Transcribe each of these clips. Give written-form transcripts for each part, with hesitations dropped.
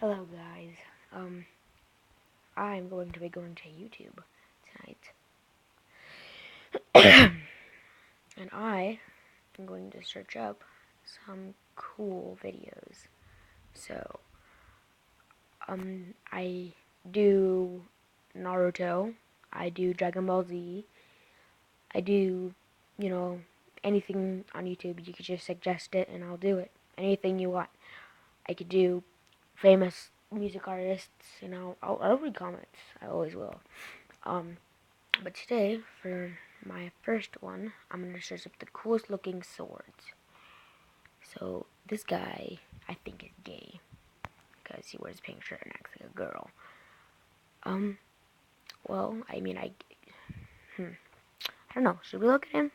Hello guys, I'm going to be going to YouTube tonight, and I am going to search up some cool videos. So, I do Naruto, I do Dragon Ball Z, I do, anything on YouTube. You could just suggest it and I'll do it. Anything you want. I could do famous music artists, I'll read comments. I always will. But today, for my first one, I'm going to search up the coolest looking swords. So, this guy, I think, is gay. Because he wears a pink shirt and acts like a girl. Well, I don't know. Should we look at him?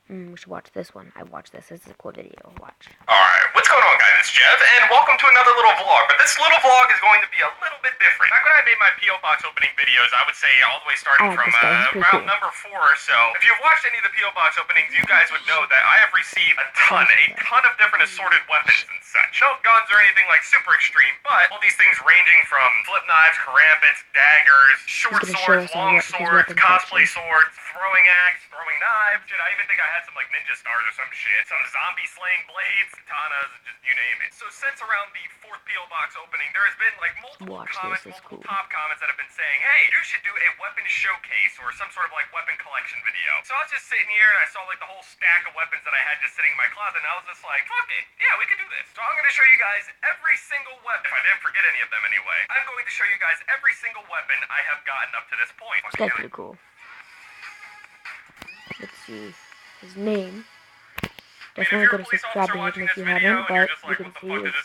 We should watch this one. I've watched this. This is a cool video. Watch. Alright, what's going on guys? It's Jeff, and welcome to another little vlog. But this little vlog is going to be a little bit different. Back when I made my P.O. Box opening videos, I would say all the way starting from around cool. number 4 or so. If you've watched any of the P.O. Box openings, you guys would know that I have received a ton of different assorted weapons and such. No guns or anything like super extreme, but all these things ranging from flip knives, karambits, daggers, short swords, long swords, cosplay swords, throwing axe, throwing knives. Shit, I even think I had some like ninja stars or some shit. Some zombie slaying blades, katanas, just you name it. So since around the 4th P.O. Box opening, there has been like multiple top comments that have been saying, hey, you should do a weapon showcase or some sort of like weapon collection video. So I was just sitting here and I saw like the whole stack of weapons that I had just sitting in my closet, and I was just like, fuck it, yeah, we could do this. So I'm going to show you guys every single weapon, if I didn't forget any of them anyway. I'm going to show you guys every single weapon I have gotten up to this point. That's pretty cool. Let's see his name. Definitely go to subscribe to him if you haven't, but you can see his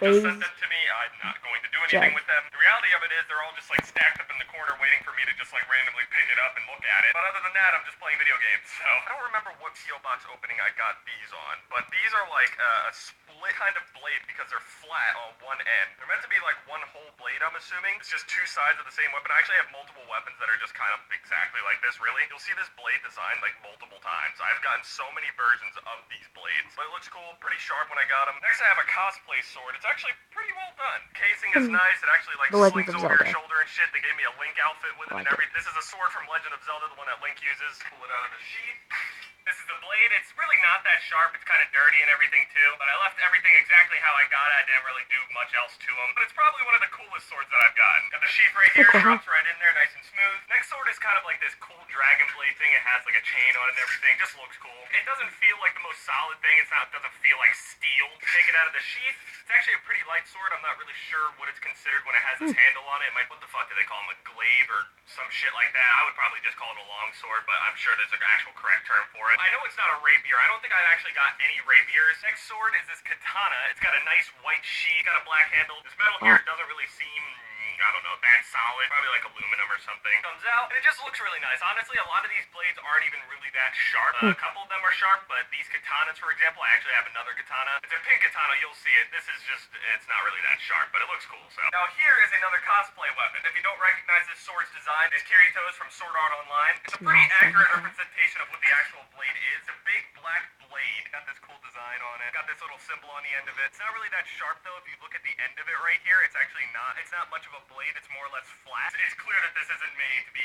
Just sent them to me. I'm not going to do anything with them. The reality of it is they're all just like stacked up in the corner waiting for me to just like randomly pick it up and look at it. But other than that, I'm just playing video games. So I don't remember what P.O. Box opening I got these on, but these are like a split kind of blade because they're flat on one end. They're meant to be like one whole blade, I'm assuming. It's just two sides of the same weapon. I actually have multiple weapons that are just kind of exactly like this, really. You'll see this blade design like multiple times. I've gotten so many versions of these blades, but it looks cool, pretty sharp when I got them. Next I have a cosplay sword. It's actually pretty well done. Casing is nice. It actually like slings over your shoulder and shit. They gave me a Link outfit with it and everything. This is a sword from Legend of Zelda, the one that Link uses. Pull it out of the sheath. This is the blade. It's really not that sharp. It's kind of dirty and everything too, but I left everything exactly how I got it. I didn't really do much else to them, but it's probably one of the coolest swords that I've gotten. Got the sheath right here, drops right in there, nice and smooth. Next sword is kind of like this cool dragon blade thing. It has like a chain on it and everything. Just looks cool. It doesn't feel like the most solid thing. Doesn't feel like steel. Take it out of the sheath. It's actually a pretty light sword. I'm not really sure what it's considered when it has this handle on it. What the fuck do they call them? A glaive or some shit like that? I would probably just call it a long sword, but I'm sure there's an actual correct term for it. I know it's not a rapier. I don't think I've actually got any rapiers. Next sword is this katana. It's got a nice white sheath, got a black handle. This metal here doesn't really seem, I don't know, that solid. Probably like aluminum or something. Comes out, and it just looks really nice. Honestly, a lot of these blades aren't even really that sharp. A couple of them are sharp, but these katanas, for example, I actually have another katana. It's a pink katana, you'll see it. This is just, it's not really that sharp, but it looks cool. So now here is another cosplay weapon. If you don't recognize this sword's design, it's Kirito's from Sword Art Online. It's a pretty accurate representation of what the actual blade is. It's a big black blade. Got this cool design on it. Got this little symbol on the end of it. It's not really that sharp though. If you look at the end of it right here, it's actually not. It's not much of a blade. It's more or less flat. It's clear that this isn't made to be,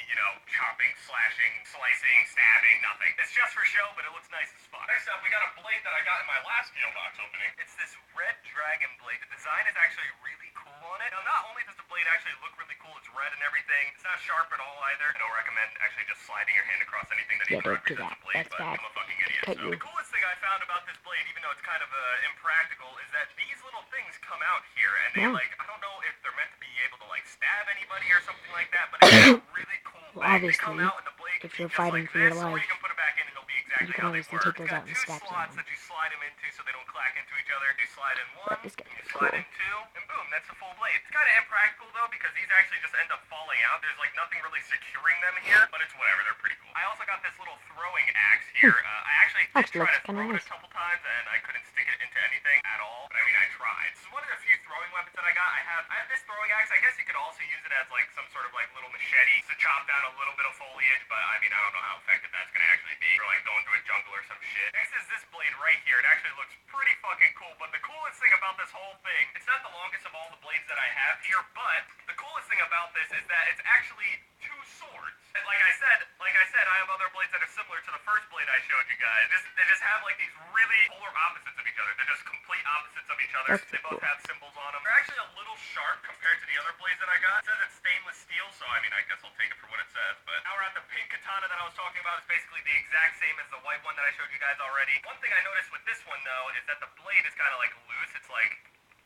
chopping, slashing, slicing, stabbing, nothing. It's just for show, but it looks nice as fuck. Next up, we got a blade that I got in my last P.O. Box opening. It's this red dragon blade. The design is actually really cool on it. Now, not only does the blade actually look really cool, it's red and everything. It's not sharp at all either. I don't recommend actually just sliding your hand across anything that even represents a blade, but I'm a fucking idiot. So the coolest thing I found about this blade, even though it's kind of impractical, is that these little things come out here, and they I don't know if they're meant to be able to like stab anybody or something like that, but it's a really cool way. They come out and the blade if you're fighting for your life, or you can put it back in and it'll be exactly how they work. take those out and It's stab got 2 slots that you slide them into so they don't clack into each other. You slide in one, you slide in 2, and boom, that's the full blade. It's kind of impractical though because these actually just end up falling out. There's like nothing really securing them here, but it's whatever. They're pretty cool. I also got this little throwing axe here. I actually did try to throw it a couple times and I couldn't stick it into anything at all. But I mean, I tried. This is one of the few throwing weapons that I got. I have this throwing axe. I guess you could also use it as like some sort of like little machete to chop down a little bit of foliage, but I mean, I don't know how effective that's gonna actually be for like going through a jungle or some shit. Next is this blade right here. It actually looks pretty fucking cool, but the coolest thing about this whole thing. It's not the longest of all the blades that I have here, but the coolest thing about this is that it's actually two swords. And like I said, I have other blades that are similar to the first blade I showed you guys. They just have like these really polar opposites of each other. They're just complete opposites of each other. That's They both cool. have symbols on them. They're actually a little sharp compared to the other blades that I got. It says it's stainless steel, so I mean, I guess I'll take it for what it says. But now we're at the pink katana that I was talking about. It's basically the exact same as the white one that I showed you guys already. One thing I noticed with this one, though, is that the blade is kind of like loose. It's like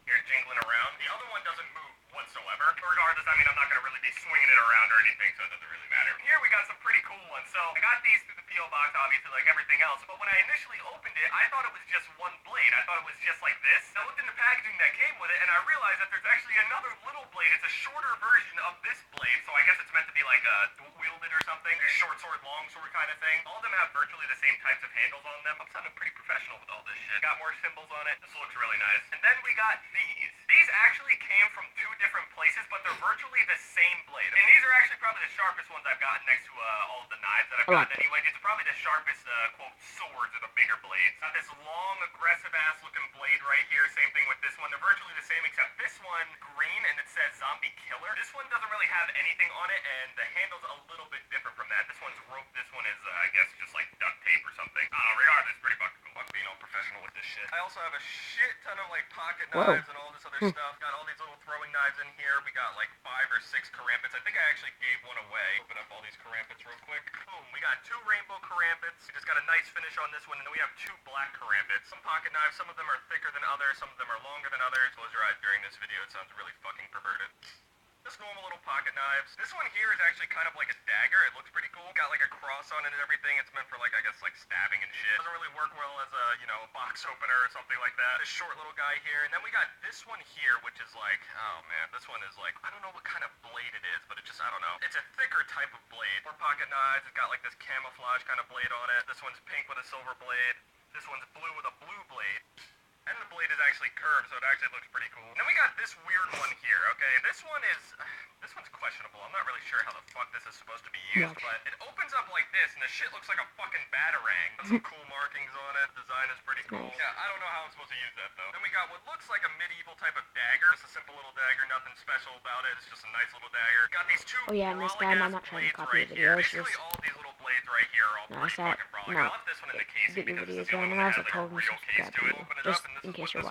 you're jingling around. The other one doesn't move whatsoever. Regardless, I mean, I'm not going to really be swinging it around or anything, so it doesn't really matter. Here we got some pretty cool ones. So I got these through the P.O. box, obviously, like everything else. But when I initially opened it, I thought it was just one blade. I thought it was just like this. I looked in the packaging that came with it, and I realized that there's actually another little blade. It's a shorter version of this blade, so I guess it's meant to be like a dual-wielded or something. A short sword, long sword kind of thing. All of them have virtually the same types of handles on them. I'm sounding pretty professional with all this shit. Got more symbols on it. This looks really nice. And then we got these. These actually came from two different places, but they're virtually the same blade. And these are actually probably the sharpest ones I've gotten next to all of the knives that I've gotten anyway. These are probably the sharpest, quote, swords or the bigger blades. Got this long, aggressive-ass looking blade right here. Same thing with this one. They're virtually the same, except this one, green, and it says zombie killer. This one doesn't really have anything on it, and the handle's a little bit different from that. This one's rope. This one is, I guess, just like duct tape or something. Regardless, pretty fucking cool. I'm being all professional with this shit. I also have a shit ton of, like, pocket knives and all this other stuff. Got all these little throwing knives in here. We got, like, 5 or 6 karambits. I think I actually gave one away. Open up all these karambits real quick. Boom. We got 2 rainbow karambits. We just got a nice finish on this one, and then we have 2 black karambits. Some pocket knives. Some of them are thicker than others. Some of them are longer than others. Close your eyes during this video. It sounds really fucking perverted. Just normal little pocket knives. This one here is actually kind of like a dagger. It looks pretty cool. Got like a cross on it and everything. It's meant for like, I guess, like stabbing and shit. Doesn't really work well as a, you know, a box opener or something like that. This short little guy here. And then we got this one here, which is like, oh man, this one is like, I don't know what kind of blade it is, but it just, I don't know. It's a thicker type of blade. More pocket knives. It's got like this camouflage kind of blade on it. This one's pink with a silver blade. This one's blue with a blue blade. And the blade is actually curved, so it actually looks pretty cool. And then we got this weird one here, okay? This one's questionable. I'm not really sure how the fuck this is supposed to be used, but it opens up like this, and the shit looks like a fucking batarang. Got some cool markings on it. The design is pretty cool. Yeah, I don't know how I'm supposed to use that, though. Then we got what looks like a medieval type of dagger. Just a simple little dagger, nothing special about it. It's just a nice little dagger. Got these 2 and this time I'm not trying to copy the video. It's just all of these little blades right here are all pretty fucking brawling. I left this one in the case because this is the only one that has like a real case to it. Open it just up, and this in is case what you're this